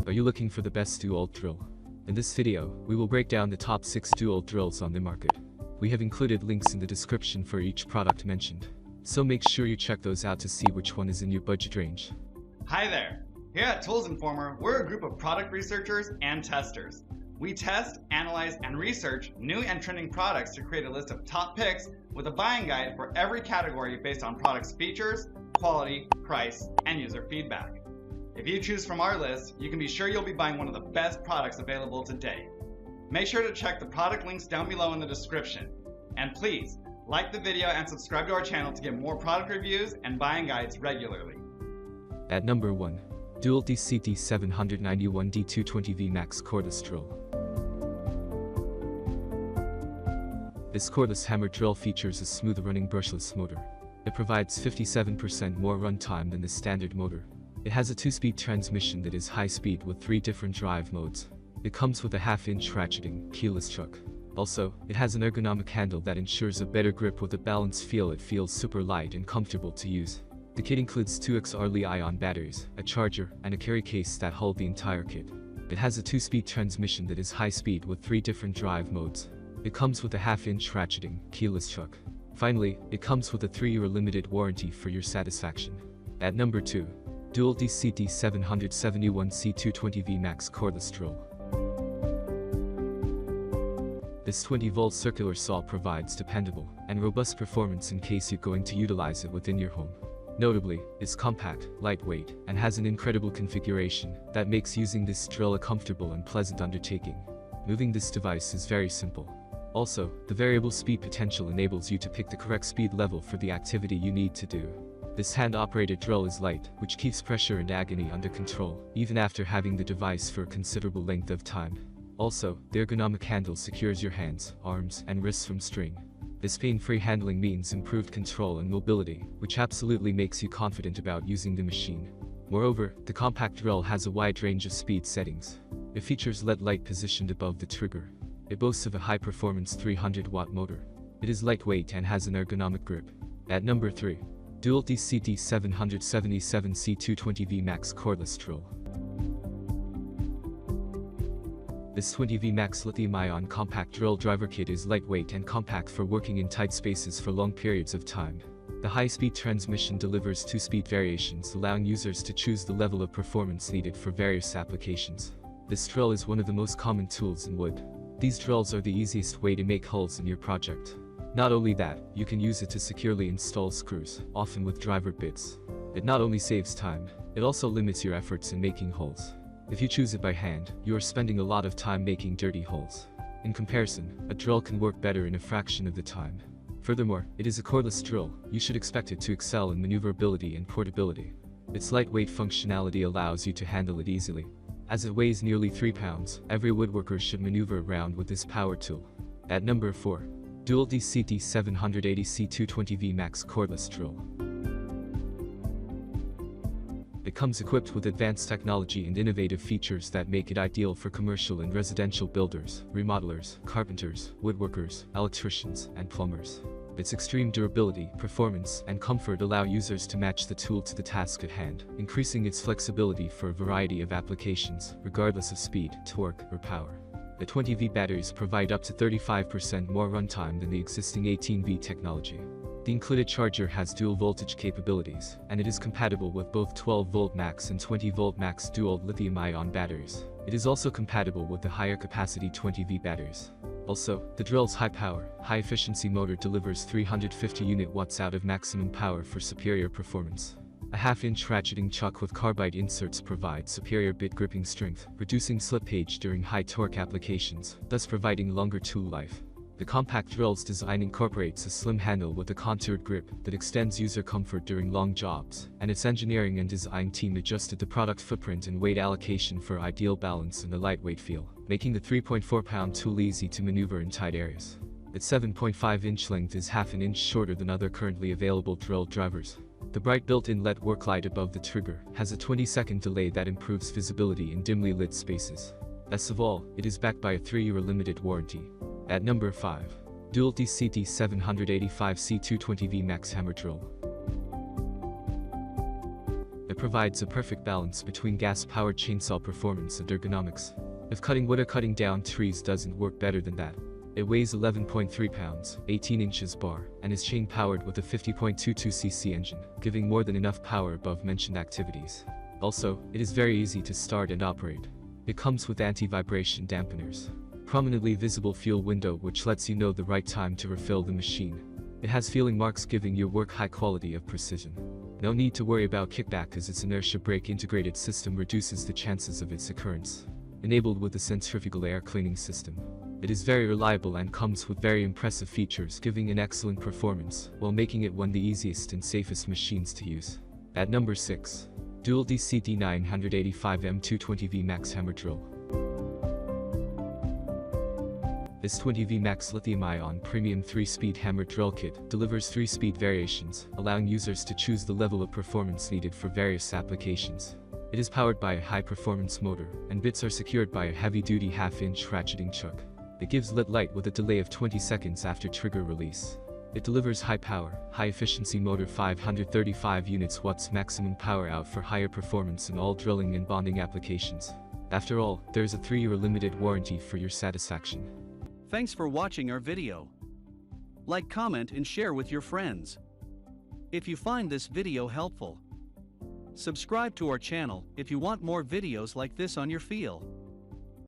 Are you looking for the best Dewalt drill? In this video, we will break down the top 6 Dewalt drills on the market. We have included links in the description for each product mentioned, so make sure you check those out to see which one is in your budget range. Hi there! Here at Tools Informer, we're a group of product researchers and testers. We test, analyze, and research new and trending products to create a list of top picks with a buying guide for every category based on product's features, quality, price, and user feedback. If you choose from our list, you can be sure you'll be buying one of the best products available today. Make sure to check the product links down below in the description. And please, like the video and subscribe to our channel to get more product reviews and buying guides regularly. At number 1. Dewalt DCD791 D220V Max Cordless Drill. This cordless hammer drill features a smooth-running brushless motor. It provides 57% more runtime than the standard motor. It has a 2-speed transmission that is high speed with 3 different drive modes. It comes with a half-inch ratcheting, keyless chuck. Also, it has an ergonomic handle that ensures a better grip with a balanced feel. It feels super light and comfortable to use. The kit includes 2 XR Li-ion batteries, a charger, and a carry case that hold the entire kit. It has a 2-speed transmission that is high speed with 3 different drive modes. It comes with a half-inch ratcheting, keyless chuck. Finally, it comes with a 3-year limited warranty for your satisfaction. At number 2. Dewalt DCD771 C220V Max Cordless Drill. This 20-volt circular saw provides dependable and robust performance in case you're going to utilize it within your home. Notably, it's compact, lightweight, and has an incredible configuration that makes using this drill a comfortable and pleasant undertaking. Moving this device is very simple. Also, the variable speed potential enables you to pick the correct speed level for the activity you need to do. This hand-operated drill is light, which keeps pressure and agony under control, even after having the device for a considerable length of time. Also, the ergonomic handle secures your hands, arms, and wrists from strain. This pain-free handling means improved control and mobility, which absolutely makes you confident about using the machine. Moreover, the compact drill has a wide range of speed settings. It features LED light positioned above the trigger. It boasts of a high-performance 300-watt motor. It is lightweight and has an ergonomic grip. At number 3. Dewalt DCD777 C220V Max Cordless Drill. This 20V Max lithium-ion compact drill driver kit is lightweight and compact for working in tight spaces for long periods of time. The high-speed transmission delivers 2-speed variations, allowing users to choose the level of performance needed for various applications. This drill is one of the most common tools in wood. These drills are the easiest way to make holes in your project. Not only that, you can use it to securely install screws, often with driver bits. It not only saves time, it also limits your efforts in making holes. If you choose it by hand, you are spending a lot of time making dirty holes. In comparison, a drill can work better in a fraction of the time. Furthermore, it is a cordless drill. You should expect it to excel in maneuverability and portability. Its lightweight functionality allows you to handle it easily. As it weighs nearly 3 pounds, every woodworker should maneuver around with this power tool. At number 4. Dewalt DCD780 C220V Max Cordless Drill. It comes equipped with advanced technology and innovative features that make it ideal for commercial and residential builders, remodelers, carpenters, woodworkers, electricians, and plumbers. Its extreme durability, performance, and comfort allow users to match the tool to the task at hand, increasing its flexibility for a variety of applications, regardless of speed, torque, or power. The 20V batteries provide up to 35% more runtime than the existing 18V technology. The included charger has dual voltage capabilities, and it is compatible with both 12V Max and 20V Max Dewalt lithium-ion batteries. It is also compatible with the higher capacity 20V batteries. Also, the drill's high-power, high-efficiency motor delivers 350 unit watts out of maximum power for superior performance. A half-inch ratcheting chuck with carbide inserts provides superior bit gripping strength, reducing slippage during high-torque applications, thus providing longer tool life. The compact drill's design incorporates a slim handle with a contoured grip that extends user comfort during long jobs, and its engineering and design team adjusted the product footprint and weight allocation for ideal balance and a lightweight feel, making the 3.4-pound tool easy to maneuver in tight areas. Its 7.5-inch length is half an inch shorter than other currently available drill drivers. The bright built-in LED work light above the trigger has a 20-second delay that improves visibility in dimly lit spaces. Best of all, it is backed by a 3-year limited warranty. At number 5. Dewalt DCD785 C220V Max Hammer Drill. It provides a perfect balance between gas-powered chainsaw performance and ergonomics. If cutting wood or cutting down trees doesn't work better than that. It weighs 11.3 pounds, 18 inches bar, and is chain-powered with a 50.22cc engine, giving more than enough power above mentioned activities. Also, it is very easy to start and operate. It comes with anti-vibration dampeners, prominently visible fuel window which lets you know the right time to refill the machine. It has feeling marks giving your work high quality of precision. No need to worry about kickback as its inertia brake integrated system reduces the chances of its occurrence. Enabled with a centrifugal air cleaning system. It is very reliable and comes with very impressive features giving an excellent performance while making it one of the easiest and safest machines to use. At number 6. Dewalt DC-D985M220V Max Hammer Drill. This 20V Max lithium-ion premium 3-speed hammer drill kit delivers 3-speed variations, allowing users to choose the level of performance needed for various applications. It is powered by a high-performance motor, and bits are secured by a heavy-duty half-inch ratcheting chuck. It gives lit light with a delay of 20 seconds after trigger release. It delivers high power, high efficiency motor 535 units watts maximum power out for higher performance in all drilling and bonding applications. After all, there is a 3-year limited warranty for your satisfaction. Thanks for watching our video. Like, comment and share with your friends. If you find this video helpful, subscribe to our channel if you want more videos like this on your field.